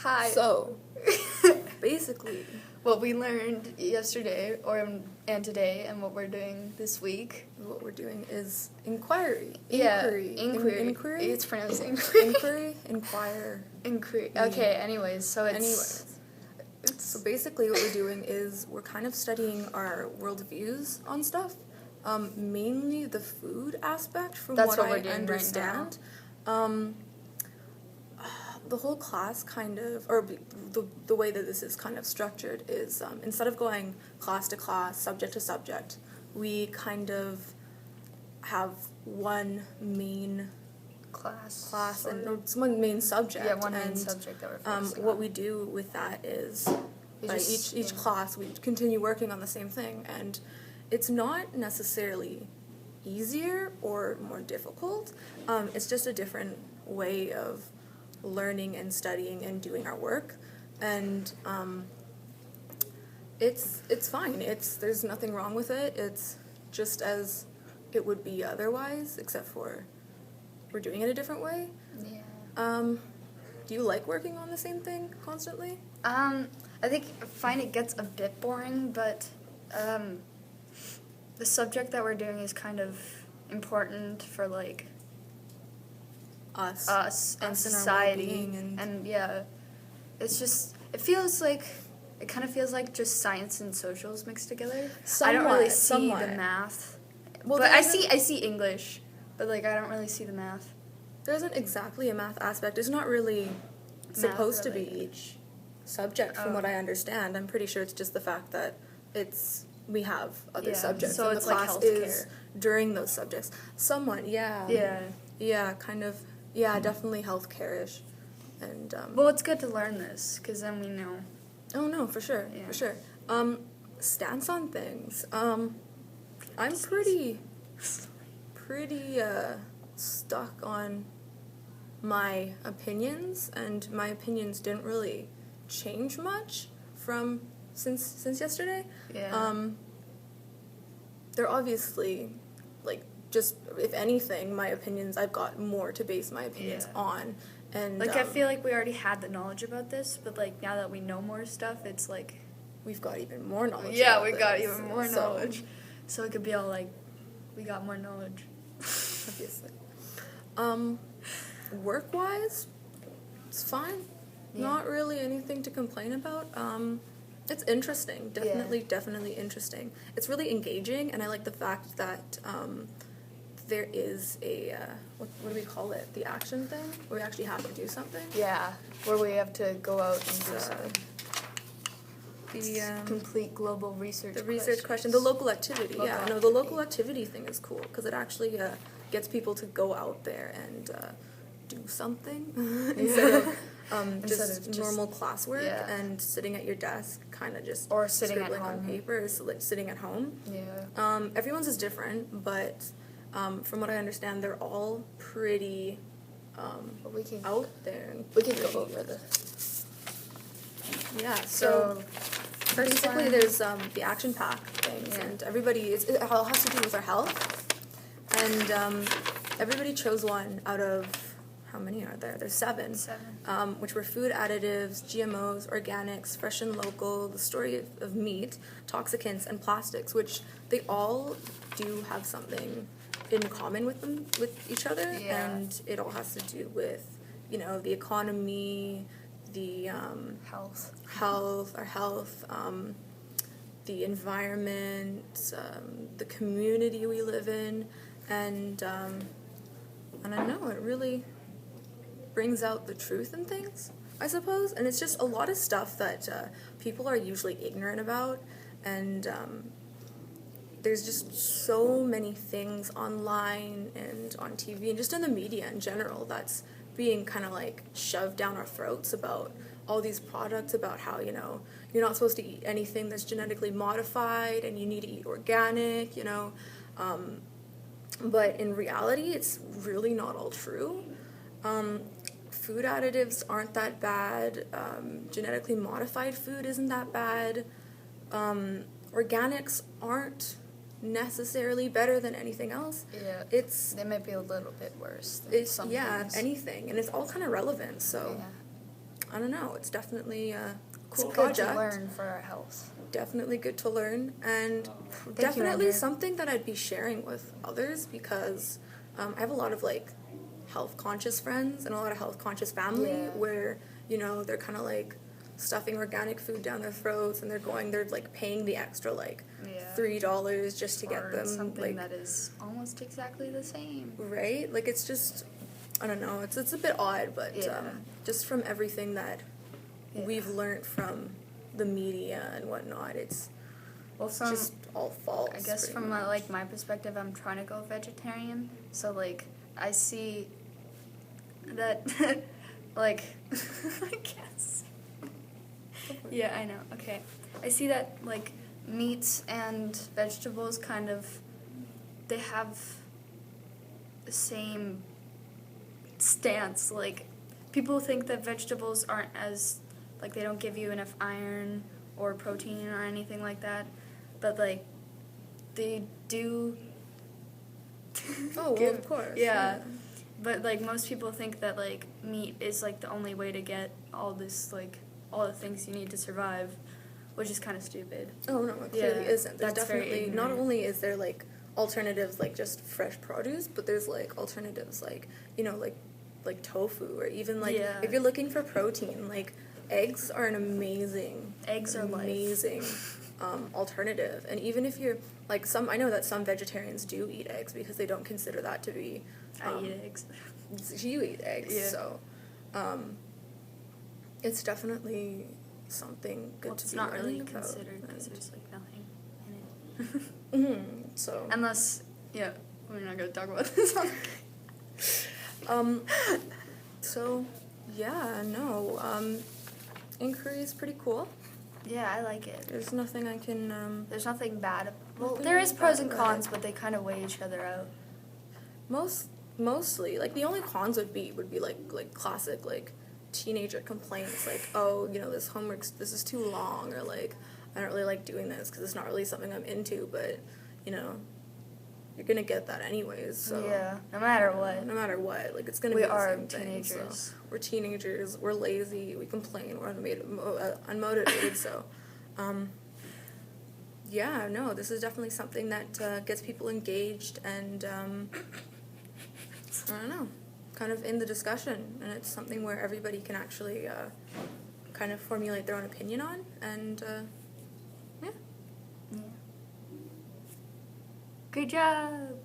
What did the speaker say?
Hi. So, basically, What we learned yesterday and today and what we're doing this week. what we're doing is inquiry. Inquiry. Inquiry? It's pronounced inquiry. Inquiry? Inquire. Inquiry. Okay, anyways, so it's... Anyways. So basically what we're doing is we're kind of studying our worldviews on stuff. Mainly the food aspect from That's what I we're doing understand. The whole class kind of, or the way that this is kind of structured is instead of going class to class, subject to subject, we kind of have one main class and it's one main subject. Yeah, one main subject that we're focusing what on. we do with that is Just, each class we continue working on the same thing, and it's not necessarily easier or more difficult. It's just a different way of learning and studying and doing our work, and it's fine. There's nothing wrong with it. It's just as it would be otherwise, except for we're doing it a different way. Yeah. Do you like working on the same thing constantly? I find it gets a bit boring, but the subject that we're doing is kind of important for like us and society, and yeah, it's just it kind of feels like just science and socials mixed together. I don't really see the math, well, but I see English, but like I don't really see the math. There isn't exactly a math aspect. It's not really supposed to be each subject, from what I understand. I'm pretty sure it's just the fact that we have other subjects, so and it's the class like is during those subjects. Somewhat, yeah, kind of. Yeah, definitely healthcare-ish, and well, it's good to learn this because then we know. Oh no, for sure, for sure. Stance on things. I'm pretty stuck on my opinions, and my opinions didn't really change much from since yesterday. Yeah. They're obviously like. Just, if anything, my opinions, I've got more to base my opinions on. And like, I feel like we already had the knowledge about this, but, like, now that we know more stuff, it's like... We've got even more knowledge. Yeah, we got even more knowledge. So it could be all, like, we got more knowledge. Obviously. Work-wise, it's fine. Yeah. Not really anything to complain about. It's interesting. Definitely interesting. It's really engaging, and I like the fact that... there is a, what do we call it, the action thing, where we actually have to do something? Yeah, where we have to go out and do something. The complete global research question. The local activity, the local activity thing is cool, because it actually gets people to go out there and do something, instead of just normal classwork and sitting at your desk, kind of just or sitting at home on paper, or sitting at home. Yeah. Everyone's is different, but... from what I understand, they're all pretty out there. We can go over this. Yeah, so basically there's the action pack things, and it all has to do with our health. And everybody chose one out of, how many are there? There's seven. Which were food additives, GMOs, organics, fresh and local, the story of meat, toxicants, and plastics, which they all do have something in common with each other, and it all has to do with, the economy, the our health, the environment, the community we live in, and I know it really brings out the truth in things, I suppose, and it's just a lot of stuff that people are usually ignorant about, and there's just so many things online and on TV and just in the media in general that's being kind of like shoved down our throats about all these products, about how, you're not supposed to eat anything that's genetically modified and you need to eat organic, but in reality it's really not all true. Food additives aren't that bad. Genetically modified food isn't that bad. Organics aren't necessarily better than anything else. Yeah, they might be a little bit worse than some things. Anything, and it's all kind of relevant. So I don't know, it's definitely a cool it's project. Good to learn for our health. Definitely good to learn, and definitely something that I'd be sharing with others, because I have a lot of like health conscious friends and a lot of health conscious family where, you know, they're kind of like stuffing organic food down their throats, and they're like paying the extra like $3 just to get them something like that is almost exactly the same, right? Like, it's just, I don't know, it's a bit odd, but just from everything that we've learned from the media and whatnot, it's just all false. I guess from my perspective, I'm trying to go vegetarian, so like I see that like I guess yeah, I know. Okay, I see that like meats and vegetables kind of, they have the same stance. Like, people think that vegetables aren't as, like, they don't give you enough iron or protein or anything like that, but like they do. Oh, well, of course. Yeah. But like most people think that like meat is like the only way to get all this, like all the things you need to survive, which is kind of stupid. Oh no, it clearly isn't. There's that's definitely, not only is there like alternatives like just fresh produce, but there's like alternatives like, you know, like tofu, or even like if you're looking for protein, like eggs are an amazing alternative. And even if you're like I know that some vegetarians do eat eggs because they don't consider that to be I eat eggs. You eat eggs, so it's definitely something good to be learning about. It's not really considered because there's like nothing in it. So unless we're not gonna talk about this one. So inquiry is pretty cool. Yeah, I like it. There's nothing I can there's nothing bad. Well, there is pros and cons, but they kind of weigh each other out. Mostly, like, the only cons would be like classic like teenager complaints, like, oh, you know, this is too long, or like I don't really like doing this because it's not really something I'm into. But you know, you're gonna get that anyways. So no matter what, like, it's gonna be the same thing. So we're teenagers, we're lazy, we complain, we're unmotivated. So this is definitely something that gets people engaged and I don't know, kind of in the discussion, and it's something where everybody can actually kind of formulate their own opinion on, and Good job!